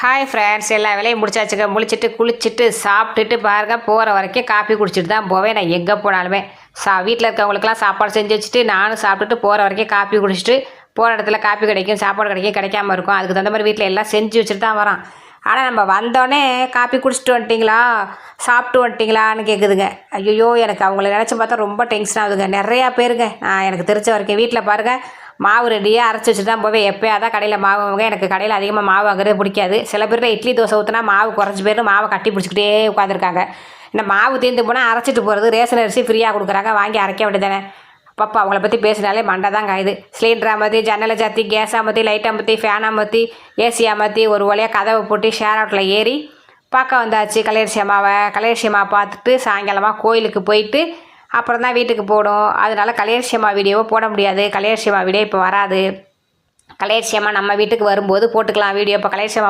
Hi friends, எல்லா வேலையும் முடிச்சாச்சுங்க. முழிச்சிட்டு குளிச்சுட்டு சாப்பிட்டுட்டு பாருங்க, போகிற வரைக்கும் காப்பி குடிச்சிட்டு தான் போவேன். நான் எங்கே போனாலுமே வீட்டில் இருக்கவங்களுக்குலாம் சாப்பாடு செஞ்சு வச்சுட்டு நானும் சாப்பிட்டுட்டு போகிற வரைக்கும் காப்பி குடிச்சிட்டு போகிற இடத்துல காப்பி கிடைக்கும், சாப்பாடு கிடைக்கும், கிடைக்காம இருக்கும். அதுக்கு தகுந்த மாதிரி வீட்டில் எல்லாம் செஞ்சு வச்சுட்டு தான் வரோம். ஆனால் நம்ம வந்தோடனே காப்பி குடிச்சிட்டு வந்துட்டிங்களா, சாப்பிட்டு வந்துட்டிங்களான்னு கேட்குதுங்க. ஐயோ, எனக்கு அவங்கள நினச்சி பார்த்தா ரொம்ப டென்ஷன் ஆகுதுங்க. நிறையா பேருங்க. நான் எனக்கு தெரிஞ்ச வரைக்கும் வீட்டில் பாருங்கள், மாவு ரெடியாக அரைச்சி வச்சுட்டு தான் போவேன். எப்போயா தான் கடையில் மாவு வாங்க. எனக்கு கடையில் அதிகமாக மாவு வாங்குறது பிடிக்காது. சில பேர் இட்லி தோசை ஊற்றினா மாவு குறைஞ்சி பேர் மாவை கட்டி பிடிச்சிக்கிட்டே உட்காந்துருக்காங்க. இந்த மாவு தீர்ந்து போனால் அரைச்சிட்டு போகிறது, ரேஷன் அரிசி ஃப்ரீயாக கொடுக்குறாங்க, வாங்கி அரைக்க வேண்டியதானே. அப்பப்போ அவங்கள பற்றி பேசினாலே மண்டை தான் காயுது. சிலிண்டரை அமர்த்தி, ஜன்னலை சாத்தி, கேஸ் அமர்த்தி, லைட் அமர்த்தி, ஃபேன் அமர்த்தி, ஏசி அமர்த்தி, ஒரு வழியாக கதவை போட்டு ஷேர் அவுட்டில் ஏறி பார்க்க வந்தாச்சு கலையரசி அம்மாவை. கலையரசி அம்மா பார்த்துட்டு சாயங்காலமாக கோயிலுக்கு போயிட்டு அப்புறம் தான் வீட்டுக்கு போடும். அதனால கலையரசி அம்மா வீடியோவை போட முடியாது. கலையரசி அம்மா வீடியோ இப்போ வராது. கலையரசி அம்மா நம்ம வீட்டுக்கு வரும்போது போட்டுக்கலாம் வீடியோ. இப்போ கலையரசி அம்மா